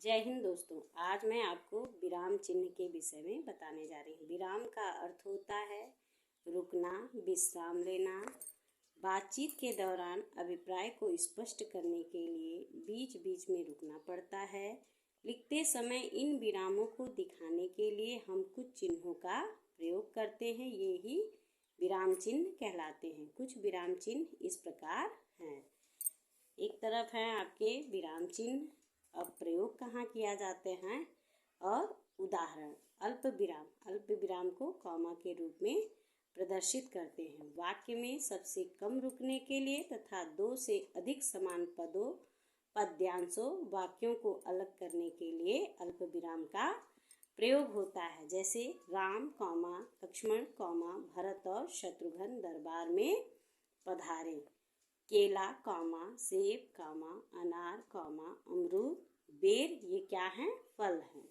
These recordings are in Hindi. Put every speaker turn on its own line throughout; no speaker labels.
जय हिंद दोस्तों। आज मैं आपको विराम चिन्ह के विषय में बताने जा रही हूँ। विराम का अर्थ होता है रुकना, विश्राम लेना। बातचीत के दौरान अभिप्राय को स्पष्ट करने के लिए बीच बीच में रुकना पड़ता है। लिखते समय इन विरामों को दिखाने के लिए हम कुछ चिन्हों का प्रयोग करते हैं, ये ही विराम चिन्ह कहलाते हैं। कुछ विराम चिन्ह इस प्रकार हैं। एक तरफ है आपके विराम चिन्ह, अब प्रयोग कहाँ किया जाते हैं और उदाहरण। अल्प विराम को कॉमा के रूप में प्रदर्शित करते हैं। वाक्य में सबसे कम रुकने के लिए तथा दो से अधिक समान पद्यांशों वाक्यों को अलग करने के लिए अल्प विराम का प्रयोग होता है। जैसे राम कॉमा लक्ष्मण कॉमा भरत और शत्रुघ्न दरबार में पधारे। केला कॉमा सेब कॉमा अनार कॉमा अमरूद बेर, ये क्या हैं? फल हैं।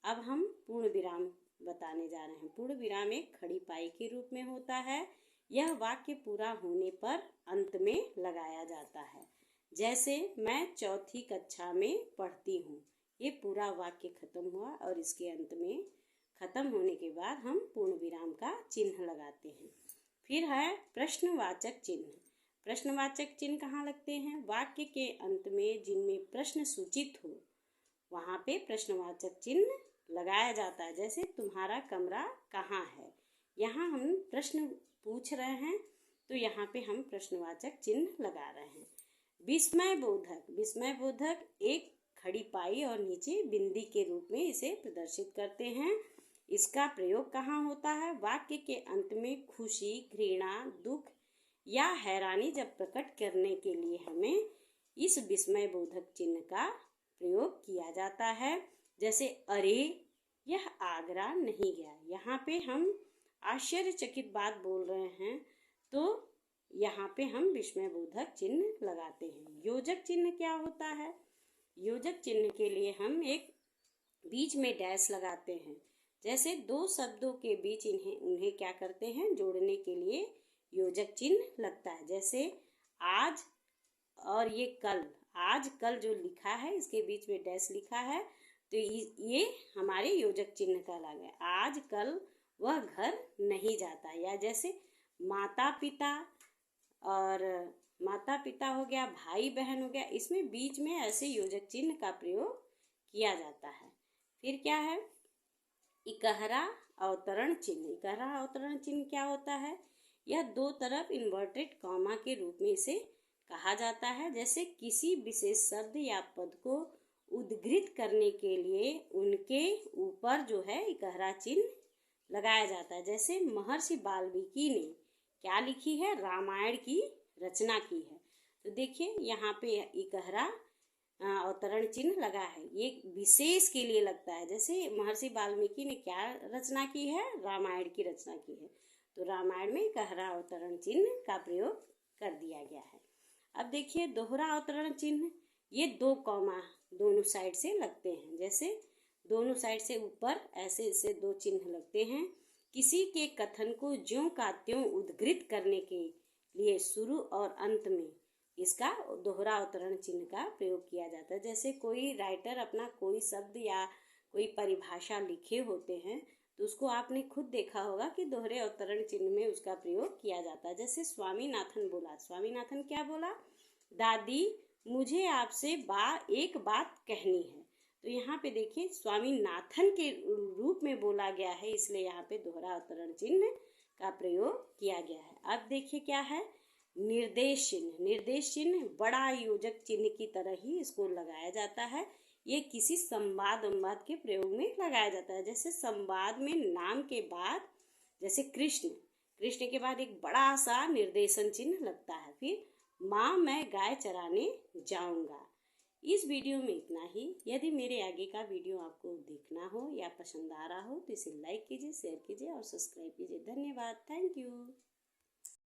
अब हम पूर्ण विराम बताने जा रहे हैं। पूर्ण विराम एक खड़ी पाई के रूप में होता है। यह वाक्य पूरा होने पर अंत में लगाया जाता है। जैसे मैं चौथी कक्षा में पढ़ती हूँ, ये पूरा वाक्य खत्म हुआ और इसके अंत में खत्म होने के बाद हम पूर्ण विराम का चिन्ह लगाते हैं। फिर है प्रश्नवाचक चिन्ह। प्रश्नवाचक चिन्ह कहाँ लगते हैं? वाक्य के अंत में जिनमें प्रश्न सूचित हो वहाँ पे प्रश्नवाचक चिन्ह लगाया जाता है। जैसे तुम्हारा कमरा कहाँ है, यहाँ हम प्रश्न पूछ रहे हैं तो यहाँ पे हम प्रश्नवाचक चिन्ह लगा रहे हैं। विस्मय बोधक एक खड़ी पाई और नीचे बिंदी के रूप में इसे प्रदर्शित करते हैं। इसका प्रयोग कहाँ होता है? वाक्य के अंत में खुशी, घृणा, दुख या हैरानी जब प्रकट करने के लिए हमें इस विस्मय बोधक चिन्ह का प्रयोग किया जाता है। जैसे अरे यह आगरा नहीं गया, यहाँ पे हम आश्चर्यचकित बात बोल रहे हैं तो यहाँ पे हम विस्मय बोधक चिन्ह लगाते हैं। योजक चिन्ह क्या होता है? योजक चिन्ह के लिए हम एक बीच में डैश लगाते हैं। जैसे दो शब्दों के बीच उन्हें क्या करते हैं? जोड़ने के लिए योजक चिन्ह लगता है। जैसे आज और ये कल, आज कल जो लिखा है इसके बीच में डैश लिखा है तो ये हमारे योजक चिन्ह का लगा है। आज कल वह घर नहीं जाता। या जैसे माता पिता हो गया, भाई बहन हो गया, इसमें बीच में ऐसे योजक चिन्ह का प्रयोग किया जाता है। फिर क्या है? इकहरा अवतरण चिन्ह। इकहरा अवतरण चिन्ह क्या होता है? यह दो तरफ इन्वर्टेड कॉमा के रूप में इसे कहा जाता है। जैसे किसी विशेष शब्द या पद को उद्धृत करने के लिए उनके ऊपर जो है इकहरा चिन्ह लगाया जाता है। जैसे महर्षि वाल्मीकि ने क्या लिखी है? रामायण की रचना की है। तो देखिए यहाँ पे इकहरा अवतरण चिन्ह लगा है, ये विशेष के लिए लगता है। जैसे महर्षि वाल्मीकि ने क्या रचना की है? रामायण की रचना की है, तो रामायण में इकहरा अवतरण चिन्ह का प्रयोग कर दिया गया है। अब देखिए दोहरा अवतरण चिन्ह, ये दो कॉमा दोनों साइड से लगते हैं। जैसे दोनों साइड से ऊपर ऐसे दो चिन्ह लगते हैं। किसी के कथन को ज्यों का त्यों उद्धृत करने के लिए शुरू और अंत में इसका दोहरा अवतरण चिन्ह का प्रयोग किया जाता है। जैसे कोई राइटर अपना कोई शब्द या कोई परिभाषा लिखे होते हैं तो उसको आपने खुद देखा होगा कि दोहरे अवतरण चिन्ह में उसका प्रयोग किया जाता है। जैसे स्वामीनाथन बोला, स्वामीनाथन क्या बोला? दादी मुझे आपसे एक बात कहनी है। तो यहाँ पे देखिए स्वामीनाथन के रूप में बोला गया है, इसलिए यहाँ पे दोहरा अवतरण चिन्ह का प्रयोग किया गया है। अब देखिए क्या है? निर्देश चिन्ह। निर्देश चिन्ह बड़ा योजक चिन्ह की तरह ही इसको लगाया जाता है। ये किसी संवाद के प्रयोग में लगाया जाता है। जैसे संवाद में नाम के बाद, जैसे कृष्ण के बाद एक बड़ा सा निर्देशन चिन्ह लगता है। फिर माँ मैं गाय चराने जाऊंगा। इस वीडियो में इतना ही। यदि मेरे आगे का वीडियो आपको देखना हो या पसंद आ रहा हो तो इसे लाइक कीजिए, शेयर कीजिए और सब्सक्राइब कीजिए। धन्यवाद। Thank you.